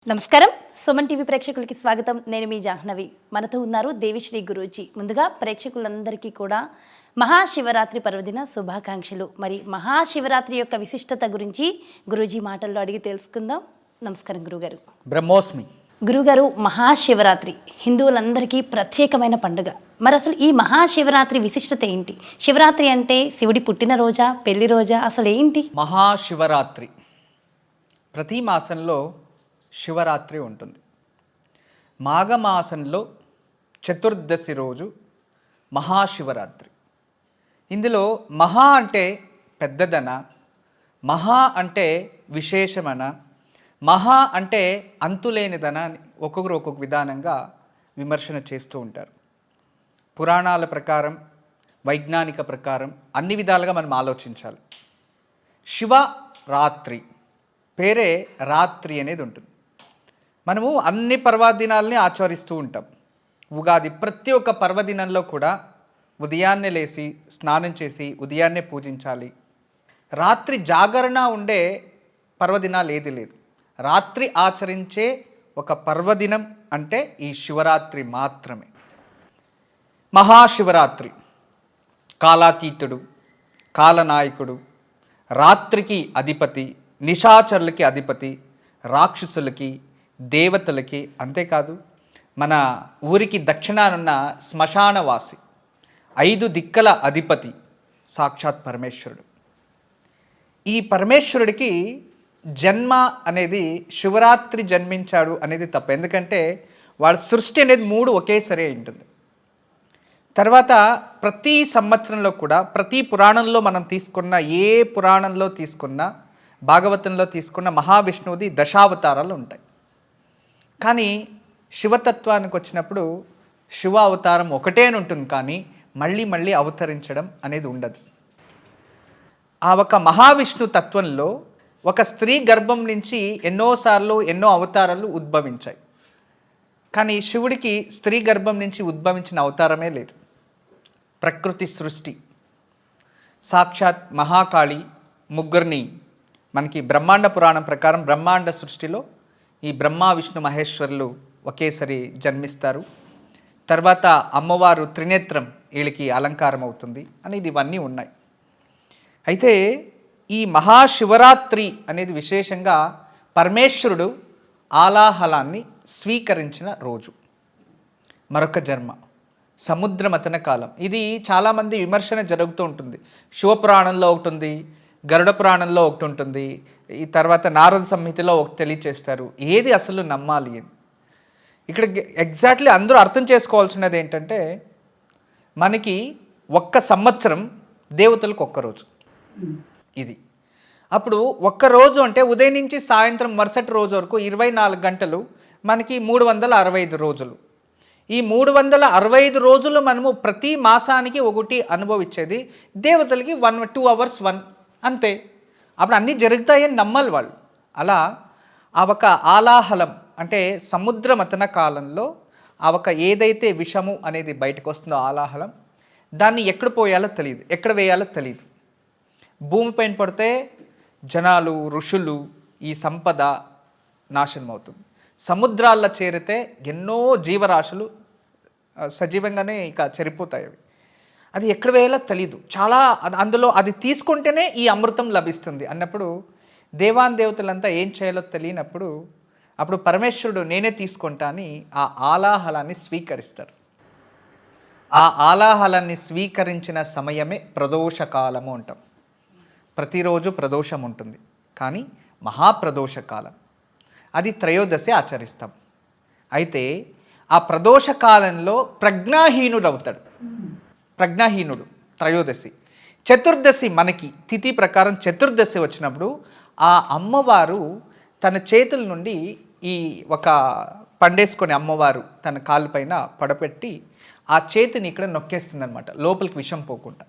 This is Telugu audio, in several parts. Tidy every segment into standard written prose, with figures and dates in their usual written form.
నమస్కారం. సుమన్ టీవీ ప్రేక్షకులకి స్వాగతం. నేను మీ జాహ్నవి. మనతో ఉన్నారు దేవిశ్రీ గురూజీ. ముందుగా ప్రేక్షకులందరికీ కూడా మహాశివరాత్రి పర్వదిన శుభాకాంక్షలు. మరి మహాశివరాత్రి యొక్క విశిష్టత గురించి గురూజీ మాటల్లో అడిగి తెలుసుకుందాం. నమస్కారం గురుగారు. బ్రహ్మోస్మి. గురుగారు, మహాశివరాత్రి హిందువులందరికీ ప్రత్యేకమైన పండుగ. మరి అసలు ఈ మహాశివరాత్రి విశిష్టత ఏంటి? శివరాత్రి అంటే శివుడి పుట్టినరోజా, పెళ్లి రోజా, అసలు ఏంటి? మహాశివరాత్రి ప్రతి మాసంలో శివరాత్రి ఉంటుంది. మాఘమాసంలో చతుర్దశి రోజు మహాశివరాత్రి. ఇందులో మహా అంటే పెద్దదన, మహా అంటే విశేషమన, మహా అంటే అంతులేనిదన అని ఒక్కొక్కరు ఒక్కొక్క విధానంగా విమర్శన చేస్తూ ఉంటారు. పురాణాల ప్రకారం, వైజ్ఞానిక ప్రకారం అన్ని విధాలుగా మనం ఆలోచించాలి. శివరాత్రి పేరే రాత్రి అనేది ఉంటుంది. మనము అన్ని పర్వదినాలని ఆచరిస్తూ ఉంటాం. ఉగాది ప్రతి ఒక్క పర్వదినంలో కూడా ఉదయాన్నే లేచి స్నానం చేసి ఉదయాన్నే పూజించాలి. రాత్రి జాగరణ ఉండే పర్వదినాలు ఏది లేదు. రాత్రి ఆచరించే ఒక పర్వదినం అంటే ఈ శివరాత్రి మాత్రమే. మహాశివరాత్రి కాలాతీతుడు, కాలనాయకుడు, రాత్రికి అధిపతి, నిశాచరులకి అధిపతి, రాక్షసులకి, దేవతలకి, అంతేకాదు మన ఊరికి దక్షిణానున్న శ్మశానవాసి, 5 దిక్కల అధిపతి సాక్షాత్ పరమేశ్వరుడు. ఈ పరమేశ్వరుడికి జన్మ అనేది శివరాత్రి జన్మించాడు అనేది తప్ప. ఎందుకంటే వాడి సృష్టి అనేది 3 ఒకేసారి ఉంటుంది. తర్వాత ప్రతి సంవత్సరంలో కూడా ప్రతి పురాణంలో మనం తీసుకున్న, ఏ పురాణంలో తీసుకున్నా, భాగవతంలో తీసుకున్న మహావిష్ణువుది దశావతారాలు ఉంటాయి. కానీ శివతత్వానికి వచ్చినప్పుడు శివ అవతారం ఒకటే అని ఉంటుంది, కానీ మళ్ళీ మళ్ళీ అవతరించడం అనేది ఉండదు. ఆ ఒక మహావిష్ణు తత్వంలో ఒక స్త్రీ గర్భం నుంచి ఎన్నోసార్లు ఎన్నో అవతారాలు ఉద్భవించాయి. కానీ శివుడికి స్త్రీ గర్భం నుంచి ఉద్భవించిన అవతారమే లేదు. ప్రకృతి సృష్టి సాక్షాత్ మహాకాళి ముగ్గురిని మనకి బ్రహ్మాండ పురాణం ప్రకారం బ్రహ్మాండ సృష్టిలో ఈ బ్రహ్మ విష్ణు మహేశ్వరులు ఒకేసారి జన్మిస్తారు. తర్వాత అమ్మవారు త్రినేత్రం వీళ్ళకి అలంకారం అవుతుంది అనేది ఇవన్నీ ఉన్నాయి. అయితే ఈ మహాశివరాత్రి అనేది విశేషంగా పరమేశ్వరుడు ఆలాహలాన్ని స్వీకరించిన రోజు. మరొక జన్మ సముద్రమథన కాలం. ఇది చాలామంది విమర్శన జరుగుతూ ఉంటుంది. శివపురాణంలో ఒకటి ఉంది, గరుడ పురాణంలో ఒకటి ఉంటుంది, ఈ తర్వాత నారద సంహితలో ఒకటి తెలియచేస్తారు. ఏది అసలు నమ్మాలి అని ఇక్కడ ఎగ్జాక్ట్లీ అందరూ అర్థం చేసుకోవాల్సినది ఏంటంటే, మనకి ఒక్క సంవత్సరం దేవతలకు ఒక్కరోజు ఇది. అప్పుడు ఒక్కరోజు అంటే ఉదయం నుంచి సాయంత్రం మరుసటి రోజు వరకు 24 గంటలు, మనకి 365 రోజులు. ఈ 365 రోజులు మనము ప్రతి మాసానికి ఒకటి అనుభవించేది. దేవతలకి 2 hours అంతే. అప్పుడు అన్నీ జరుగుతాయని నమ్మాలి వాళ్ళు. అలా ఆ ఒక ఆలాహలం అంటే సముద్ర మథన కాలంలో ఆ ఒక ఏదైతే విషము అనేది బయటకు వస్తుందో ఆలాహలం, దాన్ని ఎక్కడ పోయాలో తెలియదు, ఎక్కడ వేయాలో తెలియదు. భూమిపైన పడితే జనాలు, ఋషులు, ఈ సంపద నాశనం అవుతుంది. సముద్రాల్లో చేరితే ఎన్నో జీవరాశులు సజీవంగానే ఇక చనిపోతాయి. అది ఎక్కడ వేయాలో తెలీదు. చాలా అందులో అది తీసుకుంటేనే ఈ అమృతం లభిస్తుంది అన్నప్పుడు దేవాన్ దేవతలంతా ఏం చేయాలో తెలియనప్పుడు అప్పుడు పరమేశ్వరుడు నేనే తీసుకుంటా అని ఆ ఆలాహలాన్ని స్వీకరిస్తారు. ఆ ఆలాహలాన్ని స్వీకరించిన సమయమే ప్రదోషకాలము అంటాం. ప్రతిరోజు ప్రదోషం ఉంటుంది, కానీ మహాప్రదోషకాలం అది త్రయోదశి ఆచరిస్తాం. అయితే ఆ ప్రదోషకాలంలో ప్రజ్ఞాహీనుడు అవుతాడు. ప్రజ్ఞాహీనుడు త్రయోదశి. చతుర్దశి మనకి తిథి ప్రకారం చతుర్దశి వచ్చినప్పుడు ఆ అమ్మవారు తన చేతుల నుండి ఈ ఒక పండేసుకొని అమ్మవారు తన కాళ్ళపైన పడపెట్టి ఆ చేతిని ఇక్కడ నొక్కేస్తుంది అనమాట, లోపలికి విషం పోకుండా.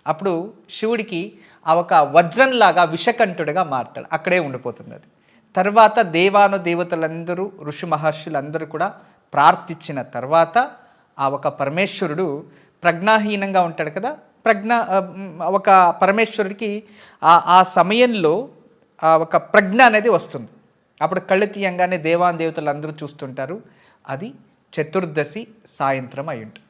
అప్పుడు శివుడికి ఆ ఒక వజ్రంలాగా విషకంఠుడిగా మారుతాడు, అక్కడే ఉండిపోతుంది అది. తర్వాత దేవాను దేవతలందరూ, ఋషి మహర్షులందరూ కూడా ప్రార్థించిన తర్వాత ఆ ఒక పరమేశ్వరుడు ప్రజ్ఞాహీనంగా ఉంటాడు కదా, ఒక పరమేశ్వరుడికి ఆ సమయంలో ఒక ప్రజ్ఞ అనేది వస్తుంది. అప్పుడు కళ్ళు తీయంగానే దేవాదేవతలు అందరూ చూస్తుంటారు. అది చతుర్దశి సాయంత్రం అయి ఉంటుంది.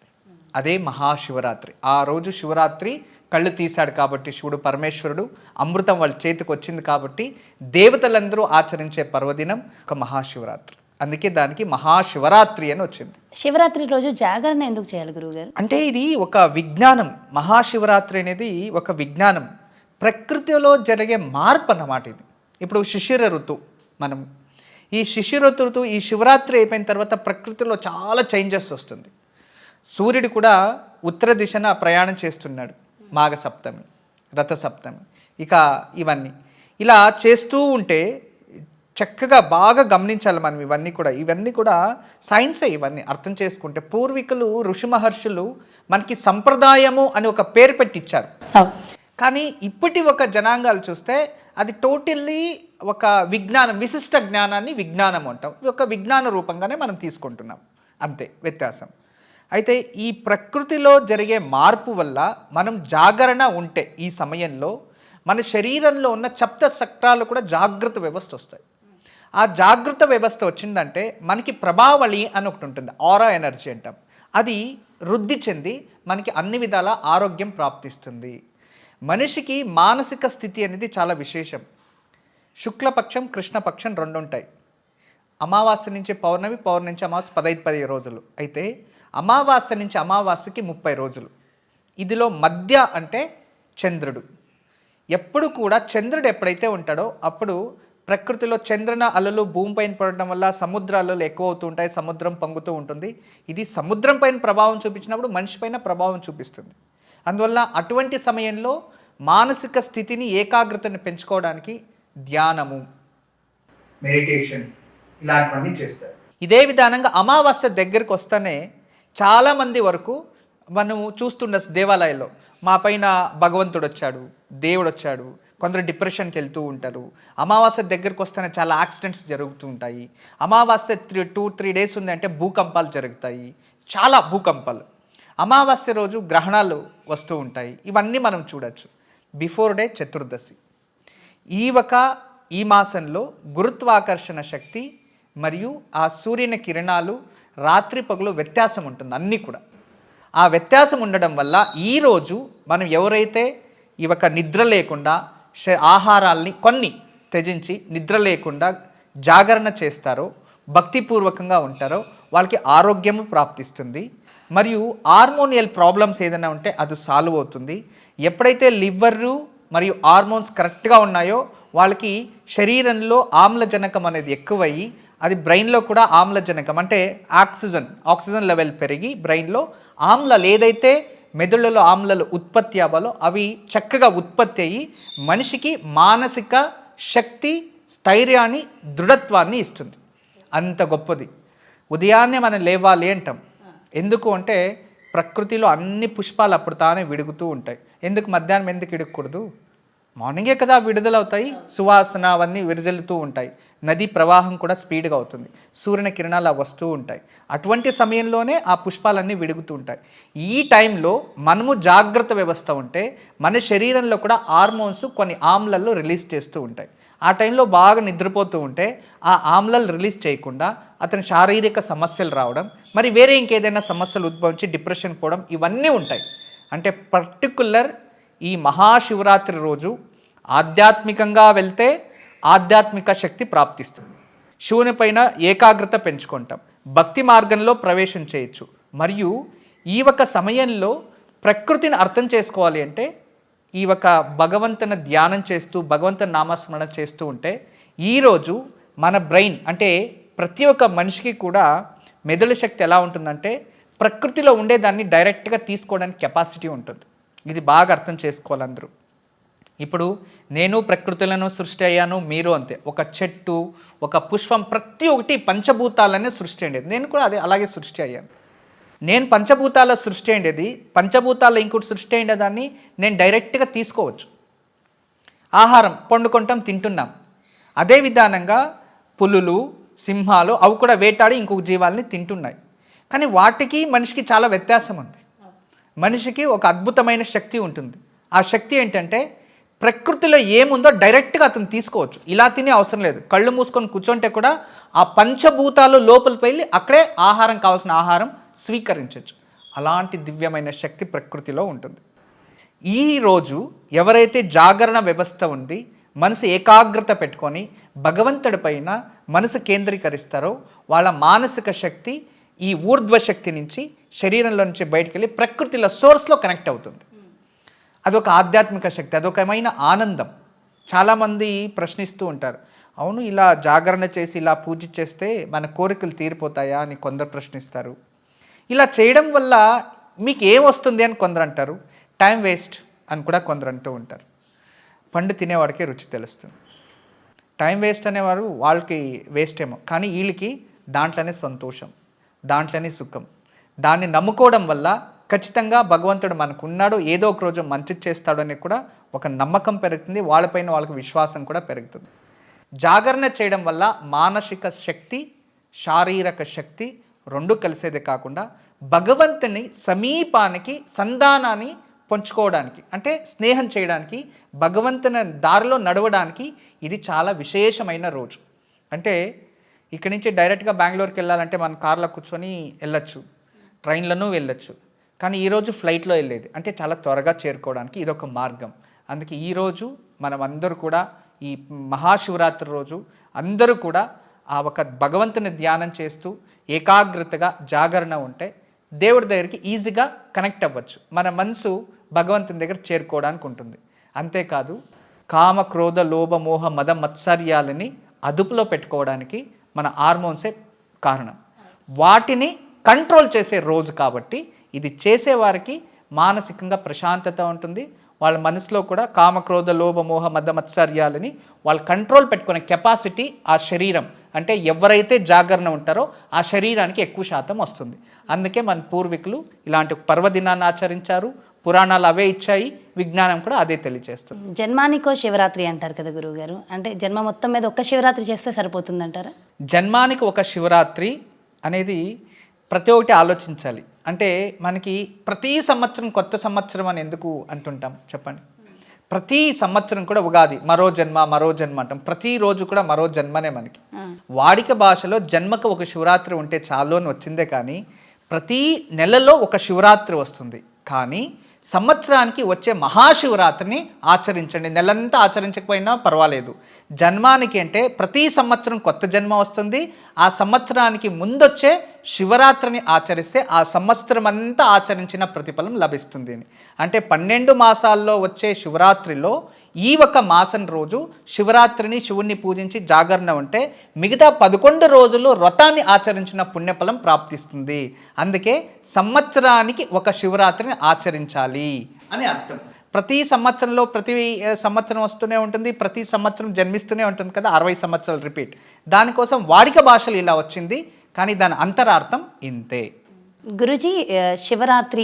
అదే మహాశివరాత్రి. ఆ రోజు శివరాత్రి కళ్ళు తీశాడు కాబట్టి శివుడు పరమేశ్వరుడు, అమృతం వాళ్ళ చేతికి వచ్చింది కాబట్టి దేవతలందరూ ఆచరించే పర్వదినం ఒక మహాశివరాత్రి. అందుకే దానికి మహాశివరాత్రి అని వచ్చింది. శివరాత్రి రోజు జాగరణ ఎందుకు చేయాలి గురువుగారు? అంటే ఇది ఒక విజ్ఞానం. మహాశివరాత్రి అనేది ఒక విజ్ఞానం, ప్రకృతిలో జరిగే మార్పు అన్నమాట ఇది. ఇప్పుడు శిశిర ఋతువు, మనం ఈ శిశిర ఋతువు ఈ శివరాత్రి అయిపోయిన తర్వాత ప్రకృతిలో చాలా చేంజెస్ వస్తుంది. సూర్యుడు కూడా ఉత్తర దిశన ప్రయాణం చేస్తున్నాడు. మాఘ సప్తమి, రథ సప్తమి, ఇక ఇవన్నీ ఇలా చేస్తూ ఉంటే చక్కగా బాగా గమనించాలి మనం. ఇవన్నీ కూడా సైన్సే. ఇవన్నీ అర్థం చేసుకుంటే పూర్వీకులు ఋషి మహర్షులు మనకి సంప్రదాయము అని ఒక పేరు పెట్టించారు. కానీ ఇప్పటి ఒక జనాంగాలు చూస్తే అది టోటల్లీ ఒక విజ్ఞానం, విశిష్ట జ్ఞానాన్ని విజ్ఞానం అంటాం. ఒక విజ్ఞాన రూపంగానే మనం తీసుకుంటున్నాం, అంతే వ్యత్యాసం. అయితే ఈ ప్రకృతిలో జరిగే మార్పు వల్ల మనం జాగరణ ఉంటే ఈ సమయంలో మన శరీరంలో ఉన్న సప్త చక్రాలు కూడా జాగృత వ్యవస్థ వస్తాయి. ఆ జాగృత వ్యవస్థ వచ్చిందంటే మనకి ప్రభావళి అని ఒకటి ఉంటుంది, ఆరా ఎనర్జీ అంటాం. అది వృద్ధి చెంది మనకి అన్ని విధాల ఆరోగ్యం ప్రాప్తిస్తుంది. మనిషికి మానసిక స్థితి అనేది చాలా విశేషం. శుక్లపక్షం కృష్ణపక్షం రెండు ఉంటాయి. అమావాస్య నుంచి పౌర్ణమి, పౌర్ణమి నుంచి అమావాస్య 15 రోజులు. అయితే అమావాస్య నుంచి అమావాస్యకి 30 రోజులు. ఇదిలో మధ్య అంటే చంద్రుడు. ఎప్పుడు కూడా చంద్రుడు ఎప్పుడైతే ఉంటాడో అప్పుడు ప్రకృతిలో చంద్రన అలలు భూమిపైన పడడం వల్ల సముద్రాలలో ఎక్కువ అవుతూ ఉంటాయి, సముద్రం పొంగుతూ ఉంటుంది. ఇది సముద్రం పైన ప్రభావం చూపించినప్పుడు మనిషి పైన ప్రభావం చూపిస్తుంది. అందువల్ల అటువంటి సమయంలో మానసిక స్థితిని, ఏకాగ్రతని పెంచుకోవడానికి ధ్యానము, మెడిటేషన్ ఇలాంటివన్నీ చేస్తారు. ఇదే విధానంగా అమావాస్య దగ్గరికి వస్తేనే చాలామంది వరకు మనం చూస్తుండొచ్చు దేవాలయాల్లో, మా పైన భగవంతుడు వచ్చాడు, దేవుడు వచ్చాడు. కొందరు డిప్రెషన్కి వెళ్తూ ఉంటారు. అమావాస్య దగ్గరికి వస్తేనే చాలా యాక్సిడెంట్స్ జరుగుతూ ఉంటాయి. అమావాస్య 2-3 డేస్ ఉందంటే భూకంపాలు జరుగుతాయి, చాలా భూకంపాలు. అమావాస్య రోజు గ్రహణాలు వస్తూ ఉంటాయి. ఇవన్నీ మనం చూడొచ్చు. బిఫోర్ డే చతుర్దశి. ఈ మాసంలో గురుత్వాకర్షణ శక్తి మరియు ఆ సూర్యుని కిరణాలు రాత్రి పగలు వ్యత్యాసం ఉంటుంది అన్నీ కూడా. ఆ వ్యత్యాసం ఉండడం వల్ల ఈరోజు మనం ఎవరైతే నిద్ర లేకుండా ఆహారాల్ని కొన్ని త్యజించి నిద్ర లేకుండా జాగరణ చేస్తారో, భక్తిపూర్వకంగా ఉంటారో వాళ్ళకి ఆరోగ్యము ప్రాప్తిస్తుంది. మరియు హార్మోనియల్ ప్రాబ్లమ్స్ ఏదైనా ఉంటే అది సాల్వ్ అవుతుంది. ఎప్పుడైతే లివర్రు మరియు హార్మోన్స్ కరెక్ట్గా ఉన్నాయో వాళ్ళకి శరీరంలో ఆమ్లజనకం అనేది ఎక్కువయ్యి అది బ్రెయిన్లో కూడా ఆమ్లజనకం అంటే ఆక్సిజన్ లెవెల్ పెరిగి బ్రెయిన్లో ఆమ్లాలు ఏదైతే మెదడులో ఆమ్లాలు ఉత్పత్తి అవ్వాలో అవి చక్కగా ఉత్పత్తి అయ్యి మనిషికి మానసిక శక్తి, స్థైర్యాన్ని, దృఢత్వాన్ని ఇస్తుంది. అంత గొప్పది. ఉదయాన్నే మనం లేవాలి అంటాం. ఎందుకు అంటే ప్రకృతిలో అన్ని పుష్పాలు అప్పుడు తానే విడుగుతూ ఉంటాయి. ఎందుకు మధ్యాహ్నం ఎందుకు విడగకూడదు? మార్నింగే కదా విడుదలవుతాయి, సువాసన అవన్నీ విరజల్లుతూ ఉంటాయి. నది ప్రవాహం కూడా స్పీడ్గా అవుతుంది, సూర్యుని కిరణాలు వస్తూ ఉంటాయి. అటువంటి సమయంలోనే ఆ పుష్పాలన్నీ విడుగుతూ ఉంటాయి. ఈ టైంలో మనము జాగ్రత్త వ్యవస్థ ఉంటే మన శరీరంలో కూడా హార్మోన్స్ కొన్ని ఆమ్లాలు రిలీజ్ చేస్తూ ఉంటాయి. ఆ టైంలో బాగా నిద్రపోతూ ఉంటే ఆ ఆమ్లాలు రిలీజ్ చేయకుండా అతని శారీరక సమస్యలు రావడం, మరి వేరే ఇంకేదైనా సమస్యలు ఉద్భవించి డిప్రెషన్ పోవడం ఇవన్నీ ఉంటాయి. అంటే పర్టికులర్ ఈ మహాశివరాత్రి రోజు ఆధ్యాత్మికంగా వెళ్తే ఆధ్యాత్మిక శక్తి ప్రాప్తిస్తుంది. శివుని పైన ఏకాగ్రత పెంచుకుంటాం, భక్తి మార్గంలో ప్రవేశం చేయొచ్చు. మరియు ఈ సమయంలో ప్రకృతిని అర్థం చేసుకోవాలి అంటే ఈ భగవంతుని ధ్యానం చేస్తూ భగవంతుని నామస్మరణ చేస్తూ ఉంటే ఈరోజు మన బ్రెయిన్ అంటే ప్రతి ఒక్క మనిషికి కూడా మెదడు శక్తి ఎలా ఉంటుందంటే ప్రకృతిలో ఉండేదాన్ని డైరెక్ట్గా తీసుకోవడానికి కెపాసిటీ ఉంటుంది. ఇది బాగా అర్థం చేసుకోవాలి అందరూ. ఇప్పుడు నేను ప్రకృతులను సృష్టి అయ్యాను, మీరు అంతే. ఒక చెట్టు, ఒక పుష్పం, ప్రతి ఒక్కటి పంచభూతాలనే సృష్టి అయ్యేది. నేను కూడా అలాగే సృష్టి అయ్యాను. నేను పంచభూతాల సృష్టి అయ్యేది, పంచభూతాల ఇంకోటి సృష్టి అయ్యేదాన్ని నేను డైరెక్ట్గా తీసుకోవచ్చు. ఆహారం పండుకుంటాం, తింటున్నాం. అదే విధానంగా పులులు, సింహాలు అవి కూడా వేటాడి ఇంకొక జీవాలని తింటున్నాయి. కానీ వాటికి మనిషికి చాలా వ్యత్యాసం ఉంది. మనిషికి ఒక అద్భుతమైన శక్తి ఉంటుంది. ఆ శక్తి ఏంటంటే ప్రకృతిలో ఏముందో డైరెక్ట్గా అతను తీసుకోవచ్చు. ఇలా తినే అవసరం లేదు. కళ్ళు మూసుకొని కూర్చుంటే కూడా ఆ పంచభూతాలు లోపలికి వెళ్ళి అక్కడే కావాల్సిన ఆహారం స్వీకరించవచ్చు. అలాంటి దివ్యమైన శక్తి ప్రకృతిలో ఉంటుంది. ఈరోజు ఎవరైతే జాగరణ వ్యవస్థ ఉండి మనసు ఏకాగ్రత పెట్టుకొని భగవంతుడి పైన మనసు కేంద్రీకరిస్తారో వాళ్ళ మానసిక శక్తి ఈ ఊర్ధ్వ శక్తి నుంచి శరీరంలో నుంచి బయటికి వెళ్ళి ప్రకృతిలో సోర్స్లో కనెక్ట్ అవుతుంది. అదొక ఆధ్యాత్మిక శక్తి, అదొకమైన ఆనందం. చాలామంది ప్రశ్నిస్తూ ఉంటారు, అవును ఇలా జాగరణ చేసి ఇలా పూజ చేస్తే మన కోరికలు తీరిపోతాయా అని కొందరు ప్రశ్నిస్తారు. ఇలా చేయడం వల్ల మీకు ఏం వస్తుంది అని కొందరు అంటారు. టైం వేస్ట్ అని కూడా కొందరు అంటూ ఉంటారు. పండు తినేవాడికే రుచి తెలుస్తుంది. టైం వేస్ట్ అనేవారు వాళ్ళకి వేస్ట్ ఏమో, కానీ వీళ్ళకి దాంట్లోనే సంతోషం, దాంట్లోనే సుఖం. దాన్ని నమ్ముకోవడం వల్ల ఖచ్చితంగా భగవంతుడు మనకు ఉన్నాడు, ఏదో ఒక రోజు మంచి చేస్తాడు అని కూడా ఒక నమ్మకం పెరుగుతుంది. వాళ్ళపైన వాళ్ళకి విశ్వాసం కూడా పెరుగుతుంది. జాగరణ చేయడం వల్ల మానసిక శక్తి, శారీరక శక్తి రెండు కలిసేదే కాకుండా భగవంతుని సమీపానికి, సంధానాన్ని పంచుకోవడానికి, అంటే స్నేహం చేయడానికి, భగవంతుని దారిలో నడవడానికి ఇది చాలా విశేషమైన రోజు. అంటే ఇక్కడి నుంచి డైరెక్ట్గా బెంగళూరుకి వెళ్ళాలంటే మనం కార్లో కూర్చొని వెళ్ళొచ్చు, ట్రైన్లను వెళ్ళొచ్చు. కానీ ఈరోజు ఫ్లైట్లో వెళ్ళేది అంటే చాలా త్వరగా చేరుకోవడానికి ఇదొక మార్గం. అందుకే ఈరోజు మనం అందరూ కూడా ఈ మహాశివరాత్రి రోజు అందరూ కూడా ఆ ఒక భగవంతుని ధ్యానం చేస్తూ ఏకాగ్రతగా జాగరణ ఉంటే దేవుడి దగ్గరికి ఈజీగా కనెక్ట్ అవ్వచ్చు. మన మనసు భగవంతుని దగ్గర చేరుకోవడానికి ఉంటుంది. అంతేకాదు కామ, క్రోధ, లోభ, మోహ, మద, మత్సర్యాలని అదుపులో పెట్టుకోవడానికి మన హార్మోన్సే కారణం. వాటిని కంట్రోల్ చేసే రోజు కాబట్టి ఇది చేసేవారికి మానసికంగా ప్రశాంతత ఉంటుంది. వాళ్ళ మనసులో కూడా కామ, క్రోధ, లోభ, మోహ, మద, మత్సర్యాలని వాళ్ళు కంట్రోల్ పెట్టుకునే కెపాసిటీ ఆ శరీరం, అంటే ఎవరైతే జాగరణ ఉంటారో ఆ శరీరానికి ఎక్కువ శాతం వస్తుంది. అందుకే మన పూర్వీకులు ఇలాంటి పర్వదినాన్ని ఆచరించారు. పురాణాలు అవే ఇచ్చాయి, విజ్ఞానం కూడా అదే తెలియజేస్తుంది. జన్మానికో శివరాత్రి అంటారు కదా గురువుగారు, అంటే జన్మ మొత్తం మీద ఒక్క శివరాత్రి చేస్తే సరిపోతుందంటారా? జన్మానికి ఒక శివరాత్రి అనేది ప్రతి ఒక్కటి ఆలోచించాలి. అంటే మనకి ప్రతి సంవత్సరం కొత్త సంవత్సరం అని ఎందుకు అంటుంటాం చెప్పండి? ప్రతి సంవత్సరం కూడా ఉగాది మరో జన్మ అంటాం. ప్రతిరోజు కూడా మరో జన్మనే మనకి. వాడిక భాషలో జన్మకు ఒక శివరాత్రి ఉంటే చాలు అని వచ్చిందే కానీ ప్రతి నెలలో ఒక శివరాత్రి వస్తుంది. కానీ సంవత్సరానికి వచ్చే మహాశివరాత్రిని ఆచరించండి. నెలంతా ఆచరించకపోయినా పర్వాలేదు. జన్మానికి అంటే ప్రతి సంవత్సరం కొత్త జన్మ వస్తుంది. ఆ సంవత్సరానికి ముందొచ్చే శివరాత్రిని ఆచరిస్తే ఆ సంవత్సరం అంతా ఆచరించిన ప్రతిఫలం లభిస్తుంది. అంటే 12 మాసాల్లో వచ్చే శివరాత్రిలో ఈ ఒక మాసం రోజు శివరాత్రిని శివుణ్ణి పూజించి జాగరణ ఉంటే మిగతా 11 రోజులు వ్రతాన్ని ఆచరించిన పుణ్యఫలం ప్రాప్తిస్తుంది. అందుకే సంవత్సరానికి ఒక శివరాత్రిని ఆచరించాలి అని అర్థం. ప్రతి సంవత్సరం వస్తూనే ఉంటుంది, ప్రతి సంవత్సరం జన్మిస్తూనే ఉంటుంది కదా, 60 సంవత్సరాలు రిపీట్. దానికోసం వాడిక భాషలు ఇలా వచ్చింది, కానీ దాని అంతరార్థం ఇంతే. గురుజీ, శివరాత్రి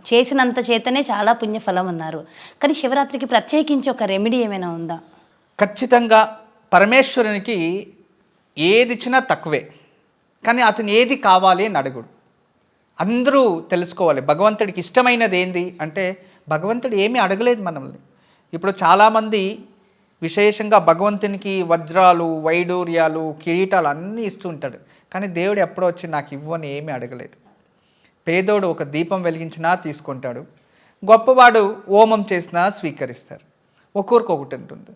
చేసినంత చేతనే చాలా పుణ్యఫలం అన్నారు, కానీ శివరాత్రికి ప్రత్యేకించి ఒక రెమెడీ ఏమైనా ఉందా? ఖచ్చితంగా పరమేశ్వరునికి ఏది ఇచ్చినా తక్కువే, కానీ అతను ఏది కావాలి అని అడుగుడు. అందరూ తెలుసుకోవాలి భగవంతుడికి ఇష్టమైనది ఏంది అంటే భగవంతుడు ఏమీ అడగలేదు మనల్ని. ఇప్పుడు చాలామంది విశేషంగా భగవంతునికి వజ్రాలు, వైడూర్యాలు, కిరీటాలు అన్నీ ఇస్తూ ఉంటాడు, కానీ దేవుడు ఎప్పుడో వచ్చి నాకు ఇవ్వని ఏమీ అడగలేదు. పేదోడు ఒక దీపం వెలిగించినా తీసుకుంటాడు, గొప్పవాడు హోమం చేసినా స్వీకరిస్తారు. ఒక్కొక్కరికి ఒకటి ఉంటుంది,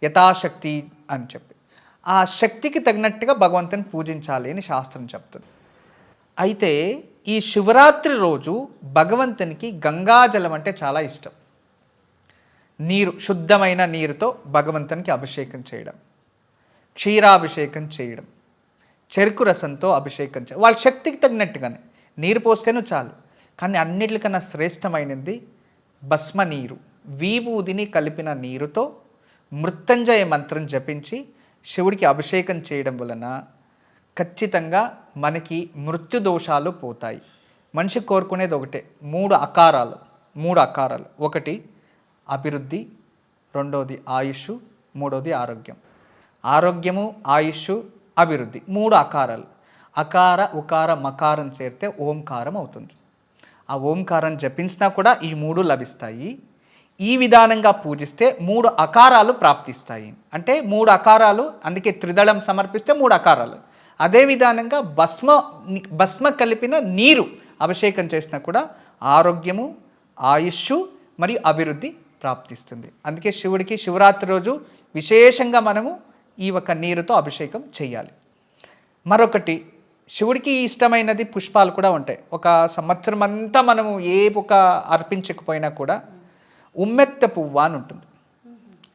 యథాశక్తి అని చెప్పి. ఆ శక్తికి తగినట్టుగా భగవంతుని పూజించాలి అని శాస్త్రం చెప్తుంది. అయితే ఈ శివరాత్రి రోజు భగవంతునికి గంగాజలం అంటే చాలా ఇష్టం. నీరు, శుద్ధమైన నీరుతో భగవంతునికి అభిషేకం చేయడం, క్షీరాభిషేకం చేయడం, చెరుకు రసంతో అభిషేకం చేయడం, వాళ్ళ శక్తికి తగినట్టుగానే. నీరు పోస్తేనూ చాలు, కానీ అన్నిటికన్నా శ్రేష్టమైనది భస్మ నీరు. విభూదిని కలిపిన నీరుతో మృత్యుంజయ మంత్రం జపించి శివుడికి అభిషేకం చేయడం వలన ఖచ్చితంగా మనకి మృత్యు దోషాలు పోతాయి. మనిషి కోరుకునేది ఒకటే, 3 అకారాలు. ఒకటి అభివృద్ధి, రెండోది ఆయుష్, మూడోది ఆరోగ్యం. ఆరోగ్యము, ఆయుష్, అభివృద్ధి 3 అకారాలు. అకార, ఉకార, మకారం చేరితే ఓంకారం అవుతుంది. ఆ ఓంకారం జపించినా కూడా ఈ 3 లభిస్తాయి. ఈ విధానంగా పూజిస్తే 3 అకారాలు ప్రాప్తిస్తాయి. అంటే 3 అకారాలు, అందుకే త్రిదళం సమర్పిస్తే 3 అకారాలు. అదే విధానంగా భస్మ కలిపిన నీరు అభిషేకం చేసినా కూడా ఆరోగ్యము, ఆయుష్షు మరియు అభివృద్ధి ప్రాప్తిస్తుంది. అందుకే శివుడికి శివరాత్రి రోజు విశేషంగా మనము ఈ ఒక నీరుతో అభిషేకం చేయాలి. మరొకటి, శివుడికి ఇష్టమైనది పుష్పాలు కూడా ఉంటాయి. ఒక సంవత్సరం అంతా మనము ఏ ఒక అర్పించకపోయినా కూడా ఉమ్మెత్త పువ్వు అని ఉంటుంది,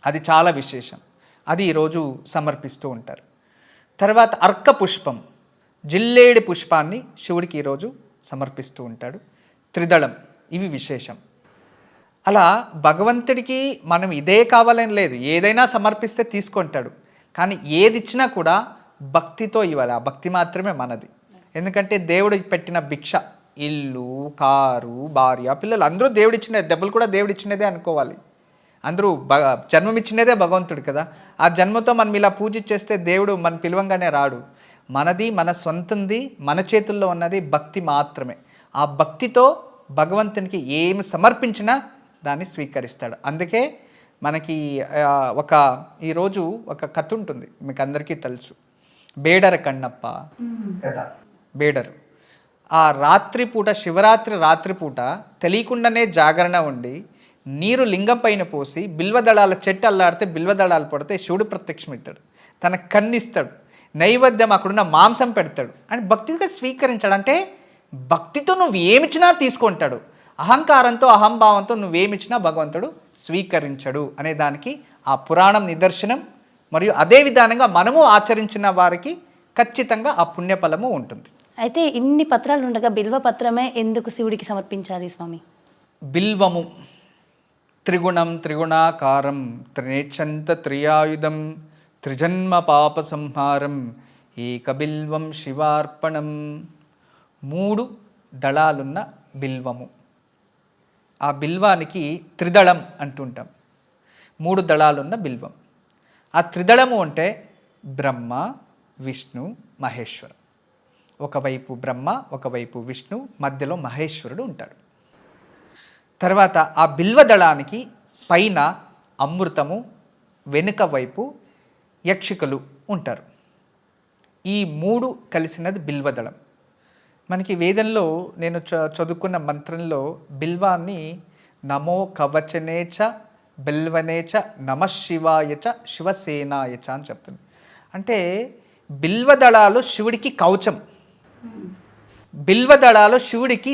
అది చాలా విశేషం, అది ఈరోజు సమర్పిస్తూ ఉంటారు. తర్వాత అర్క పుష్పం, జిల్లేడి పుష్పాన్ని శివుడికి ఈరోజు సమర్పిస్తూ ఉంటాడు. త్రిదళం, ఇవి విశేషం. అలా భగవంతుడికి మనం ఇదే కావాలని లేదు, ఏదైనా సమర్పిస్తే తీసుకుంటాడు. కానీ ఏది ఇచ్చినా కూడా భక్తితో ఇవ్వాలి, ఆ భక్తి మాత్రమే మనది. ఎందుకంటే దేవుడు పెట్టిన భిక్ష, ఇల్లు, కారు, భార్య, పిల్లలు అందరూ దేవుడిచ్చినది, డబ్బులు కూడా దేవుడిచ్చినదే అనుకోవాలి. అందరూ జన్మమిచ్చినదే భగవంతుడు కదా. ఆ జన్మతో మనం ఇలా పూజ చేస్తే దేవుడు మన పిలవంగానే రాడు. మనది, మన సొంతంది, మన చేతుల్లో ఉన్నది భక్తి మాత్రమే. ఆ భక్తితో భగవంతునికి ఏమి సమర్పించినా దాన్ని స్వీకరిస్తాడు. అందుకే మనకి ఈరోజు ఒక కథ ఉంటుంది, మీకు అందరికీ తెలుసు, బేడర కన్నప్ప కదా. బేడరు ఆ రాత్రిపూట, శివరాత్రి రాత్రిపూట తెలియకుండానే జాగరణ ఉండి నీరు లింగం పైన పోసి బిల్వదళాల చెట్టు అల్లాడితే బిల్వదళాలు పడితే శివుడు ప్రత్యక్షమిస్తాడు, తన కన్నిస్తాడు, నైవేద్యం అక్కడున్న మాంసం పెడతాడు అని భక్తిగా స్వీకరించాడు. అంటే భక్తితో నువ్వు ఏమిచ్చినా తీసుకుంటాడు, అహంకారంతో అహంభావంతో నువ్వేమిచ్చినా భగవంతుడు స్వీకరించడు అనే దానికి ఆ పురాణం నిదర్శనం. మరియు అదే విధానంగా మనము ఆచరించిన వారికి ఖచ్చితంగా ఆ పుణ్యఫలము ఉంటుంది. అయితే ఇన్ని పత్రాలు ఉండగా బిల్వ పత్రమే ఎందుకు శివుడికి సమర్పించాలి స్వామి? బిల్వము త్రిగుణం త్రిగుణాకారం త్రినేచ్చంత త్రియాయుధం త్రిజన్మ పాప సంహారం ఏకబిల్వం శివార్పణం. 3 దళాలున్న బిల్వము. ఆ బిల్వానికి త్రిదళం అంటుంటాం. 3 దళాలున్న బిల్వం. ఆ త్రిదళము అంటే బ్రహ్మ, విష్ణు, మహేశ్వర. ఒకవైపు బ్రహ్మ, ఒకవైపు విష్ణు, మధ్యలో మహేశ్వరుడు ఉంటాడు. తర్వాత ఆ బిల్వదళానికి పైన అమృతము, వెనుక వైపు యక్షికలు ఉంటారు. ఈ 3 కలిసినది బిల్వదళం. మనకి వేదంలో నేను చదువుకున్న మంత్రంలో బిల్వాన్ని నమో కవచనేచ బిల్వనేచ నమశివాయచ శివసేనాయచ అని చెప్తుంది. అంటే బిల్వదళాలు శివుడికి కవచం, బిల్వదళాలు శివుడికి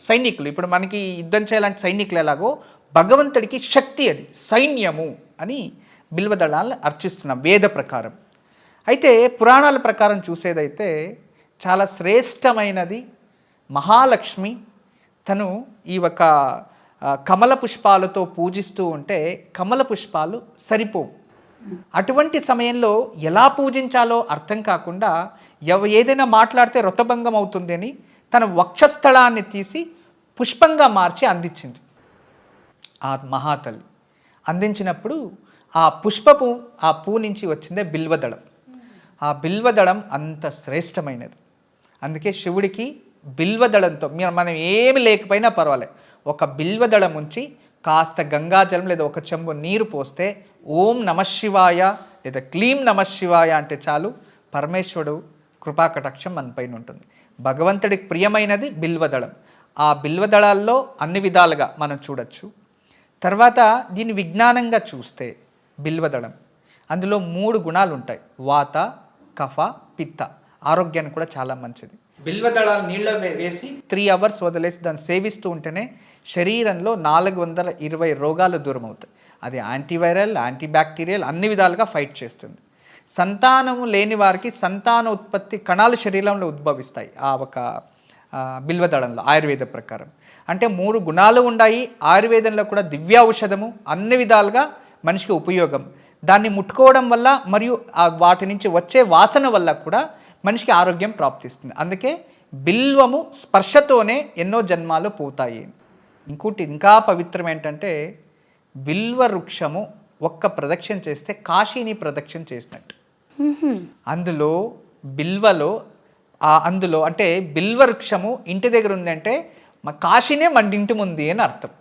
సైనికులు. ఇప్పుడు మనకి యుద్ధం చేయాలంటే సైనికులు ఎలాగో భగవంతుడికి శక్తి, అది సైన్యము అని బిల్వదళాలను అర్చిస్తున్నాం వేద ప్రకారం. అయితే పురాణాల ప్రకారం చూసేదైతే చాలా శ్రేష్టమైనది మహాలక్ష్మి. తను ఈ ఒక కమల పుష్పాలతో పూజిస్తూ ఉంటే కమల పుష్పాలు సరిపోవు. అటువంటి సమయంలో ఎలా పూజించాలో అర్థం కాకుండా ఏదైనా మాట్లాడితే రుతభంగం అవుతుంది అని తన వక్షస్థలాన్ని తీసి పుష్పంగా మార్చి అందించింది ఆ మహాతల్లి. అందించినప్పుడు ఆ పుష్పపు ఆ పూ నుంచి వచ్చిందే బిల్వదళం. ఆ బిల్వదళం అంత శ్రేష్టమైనది. అందుకే శివుడికి బిల్వదళంతో మనం ఏమి లేకపోయినా పర్వాలేదు, ఒక బిల్వదళం ఉంచి కాస్త గంగాజలం లేదా ఒక చెంబు నీరు పోస్తే ఓం నమశివాయ లేదా క్లీం నమశివాయ అంటే చాలు, పరమేశ్వరుడు కృపాకటాక్షం మన పైన ఉంటుంది. భగవంతుడికి ప్రియమైనది బిల్వదళం. ఆ బిల్వదళాల్లో అన్ని విధాలుగా మనం చూడొచ్చు. తర్వాత దీన్ని విజ్ఞానంగా చూస్తే బిల్వదళం అందులో 3 గుణాలు ఉంటాయి, వాత, కఫ, పిత్త. ఆరోగ్యానికి కూడా చాలా మంచిది. బిల్వదళాలు నీళ్ళ వేసి 3 hours వదిలేసి దాన్ని సేవిస్తూ ఉంటేనే శరీరంలో 420 రోగాలు దూరం అవుతాయి. అది యాంటీవైరల్, యాంటీబ్యాక్టీరియల్, అన్ని విధాలుగా ఫైట్ చేస్తుంది. సంతానము లేని వారికి సంతాన ఉత్పత్తి కణాలు శరీరంలో ఉద్భవిస్తాయి ఆ ఒక బిల్వదళంలో ఆయుర్వేద ప్రకారం. అంటే 3 గుణాలు ఉన్నాయి. ఆయుర్వేదంలో కూడా దివ్య ఔషధము, అన్ని విధాలుగా మనిషికి ఉపయోగం. దాన్ని ముట్టుకోవడం వల్ల మరియు వాటి నుంచి వచ్చే వాసన వల్ల కూడా మనిషికి ఆరోగ్యం ప్రాప్తిస్తుంది. అందుకే బిల్వము స్పర్శతోనే ఎన్నో జన్మాలు పోతాయి. ఇంకోటి ఇంకా పవిత్రం ఏంటంటే బిల్వ వృక్షము ఒక్క ప్రదక్షిణ చేస్తే కాశీని ప్రదక్షిణ చేసినట్టు. అందులో బిల్వలో అందులో అంటే బిల్వ వృక్షము ఇంటి దగ్గర ఉందంటే మా కాశీనే మన ఇంటి ఉంది అని అర్థం.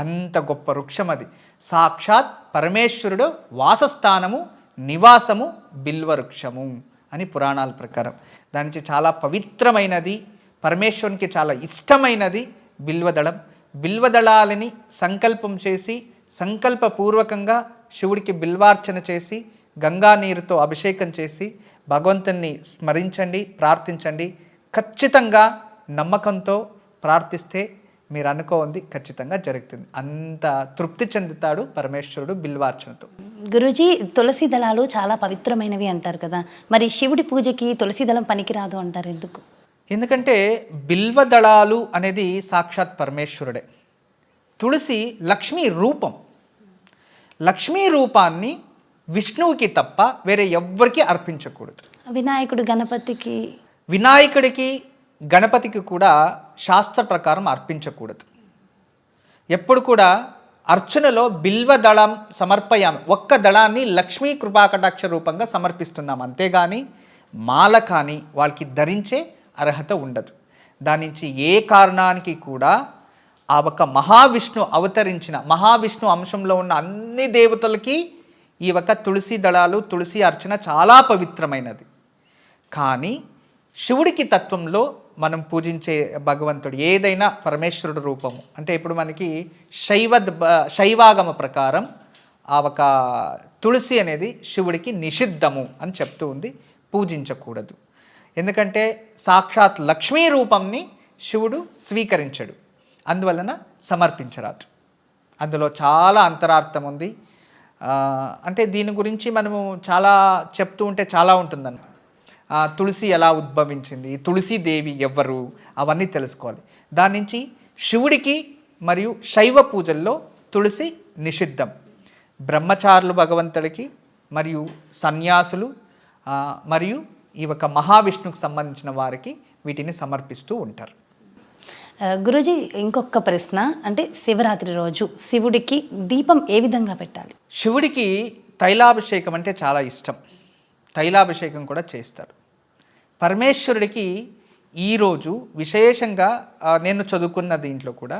అంత గొప్ప వృక్షం అది. సాక్షాత్ పరమేశ్వరుడు వాసస్థానము నివాసము బిల్వవృక్షము అని పురాణాల ప్రకారం. దాని నుంచి చాలా పవిత్రమైనది, పరమేశ్వరునికి చాలా ఇష్టమైనది బిల్వదళం. బిల్వదళాలని సంకల్పం చేసి సంకల్పపూర్వకంగా శివుడికి బిల్వార్చన చేసి గంగా నీరుతో అభిషేకం చేసి భగవంతుని స్మరించండి, ప్రార్థించండి. ఖచ్చితంగా నమ్మకంతో ప్రార్థిస్తే మీరు అనుకోండి ఖచ్చితంగా జరుగుతుంది. అంత తృప్తి చెందుతాడు పరమేశ్వరుడు బిల్వార్చనతో. గురూజీ, తులసి దళాలు చాలా పవిత్రమైనవి అంటారు కదా, మరి శివుడి పూజకి తులసి దళం పనికిరాదు అంటారు, ఎందుకు? ఎందుకంటే బిల్వదళాలు అనేది సాక్షాత్ పరమేశ్వరుడే. తులసి లక్ష్మీ రూపం. లక్ష్మీ రూపాన్ని విష్ణువుకి తప్ప వేరే ఎవ్వరికి అర్పించకూడదు. వినాయకుడు గణపతికి, వినాయకుడికి గణపతికి కూడా శాస్త్ర ప్రకారం అర్పించకూడదు. ఎప్పుడు కూడా అర్చనలో బిల్వదళం సమర్పయాం, ఒక్క దళాన్ని లక్ష్మీ కృపాకటాక్ష రూపంగా సమర్పిస్తున్నాం, అంతేగాని మాల కానీ వాళ్ళకి ధరించే అర్హత ఉండదు. దాని నుంచి ఏ కారణానికి కూడా ఆ ఒక మహావిష్ణు అవతరించిన మహావిష్ణు అంశంలో ఉన్న అన్ని దేవతలకి ఈ ఒక తులసి దళాలు, తులసి అర్చన చాలా పవిత్రమైనది. కానీ శివుడికి తత్వంలో మనం పూజించే భగవంతుడు ఏదైనా పరమేశ్వరుడు రూపము అంటే ఇప్పుడు మనకి శైవాగమ ప్రకారం ఆ ఒక తులసి అనేది శివుడికి నిషిద్ధము అని చెప్తూ ఉంది, పూజించకూడదు. ఎందుకంటే సాక్షాత్ లక్ష్మీ రూపంని శివుడు స్వీకరించడు, అందువలన సమర్పించరాదు. అందులో చాలా అంతరార్థం ఉంది. అంటే దీని గురించి మనము చాలా చెప్తూ ఉంటే చాలా ఉంటుందన్నమాట. తులసి ఎలా ఉద్భవించింది, తులసి దేవి ఎవరు, అవన్నీ తెలుసుకోవాలి. దాని నుంచి శివుడికి మరియు శైవ పూజల్లో తులసి నిషిద్ధం. బ్రహ్మచారులు భగవంతుడికి మరియు సన్యాసులు మరియు ఈ ఒక మహావిష్ణువుకు సంబంధించిన వారికి వీటిని సమర్పిస్తూ ఉంటారు. గురూజీ, ఇంకొక ప్రశ్న, అంటే శివరాత్రి రోజు శివుడికి దీపం ఏ విధంగా పెట్టాలి? శివుడికి తైలాభిషేకం అంటే చాలా ఇష్టం, తైలాభిషేకం కూడా చేస్తారు. పరమేశ్వరుడికి ఈరోజు విశేషంగా నేను చదువుకున్న దీంట్లో కూడా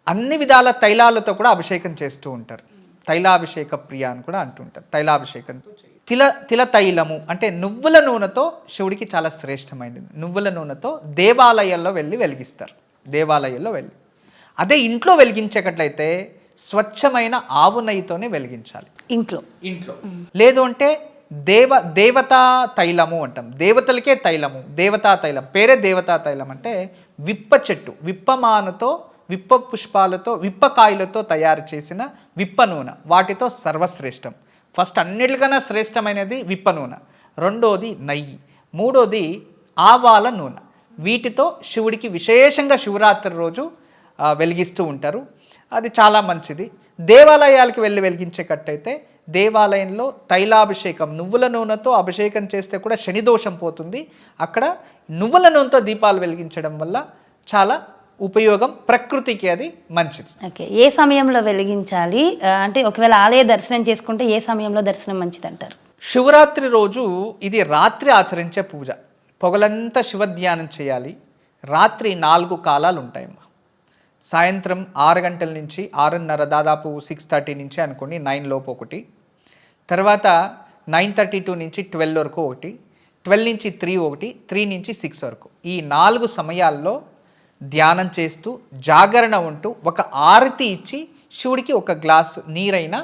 అన్ని విధాల తైలాలతో కూడా అభిషేకం చేస్తూ ఉంటారు. తైలాభిషేక ప్రియ అని కూడా అంటుంటారు. తైలాభిషేకంతో తిల తైలము అంటే నువ్వుల నూనెతో శివుడికి చాలా శ్రేష్టమైనది. నువ్వుల నూనెతో దేవాలయాల్లో వెళ్ళి వెలిగిస్తారు. దేవాలయాల్లో వెళ్ళి అదే ఇంట్లో వెలిగించేటట్లయితే స్వచ్ఛమైన ఆవు నెయ్యితోనే వెలిగించాలి. ఇంట్లో లేదు అంటే దేవతా తైలము అంటాం. దేవతలకే తైలము, దేవతా తైలం పేరే దేవతా తైలం. అంటే విప్ప చెట్టు, విప్పమానుతో, విప్ప పుష్పాలతో, విప్పకాయలతో తయారు చేసిన విప్ప నూనె, వాటితో సర్వశ్రేష్టం. ఫస్ట్ అన్నిటికన్నా శ్రేష్టమైనది విప్ప నూనె, రెండోది నెయ్యి, మూడోది ఆవాల నూనె. వీటితో శివుడికి విశేషంగా శివరాత్రి రోజు వెలిగిస్తూ ఉంటారు. అది చాలా మంచిది. దేవాలయాలకు వెళ్ళి వెలిగించేటట్టయితే దేవాలయంలో తైలాభిషేకం, నువ్వుల నూనెతో అభిషేకం చేస్తే కూడా శని దోషం పోతుంది. అక్కడ నువ్వుల నూనెతో దీపాలు వెలిగించడం వల్ల చాలా ఉపయోగం, ప్రకృతికి అది మంచిది. ఓకే, ఏ సమయంలో వెలిగించాలి? అంటే ఒకవేళ ఆలయ దర్శనం చేసుకుంటే ఏ సమయంలో దర్శనం మంచిది అంటారు? శివరాత్రి రోజు ఇది రాత్రి ఆచరించే పూజ. పొగలంతా శివధ్యానం చేయాలి. రాత్రి 4 కాలాలు ఉంటాయమ్మా. సాయంత్రం 6 గంటల నుంచి 6:30, దాదాపు 6:30 నుంచి అనుకోండి, 9 లోపు ఒకటి, తర్వాత 9:32 నుంచి 12 వరకు ఒకటి, 12 నుంచి 3 ఒకటి, 3 నుంచి 6 వరకు. ఈ 4 సమయాల్లో ధ్యానం చేస్తూ జాగరణ ఉంటూ ఒక ఆరతి ఇచ్చి శివుడికి ఒక గ్లాసు నీరైనా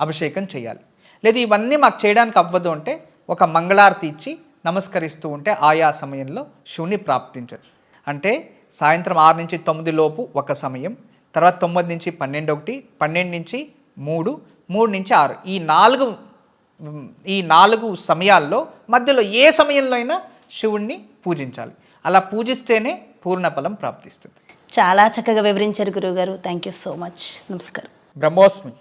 అభిషేకం చేయాలి. లేదు ఇవన్నీ మాకు చేయడానికి అవ్వదు అంటే ఒక మంగళారతి ఇచ్చి నమస్కరిస్తూ ఉంటే ఆయా సమయంలో శివుని ప్రాప్తించచ్చు. అంటే సాయంత్రం 6 నుంచి 9 లోపు ఒక సమయం, తర్వాత 9 నుంచి 12 ఒకటి, 12 నుంచి 3, 3 నుంచి 6, ఈ 4 సమయాల్లో మధ్యలో ఏ సమయంలో అయినా శివుణ్ణి పూజించాలి. అలా పూజిస్తేనే పూర్ణఫలం ప్రాప్తిస్తుంది. చాలా చక్కగా వివరించారు గురువుగారు. Thank you so much. నమస్కారం. బ్రహ్మోస్మి.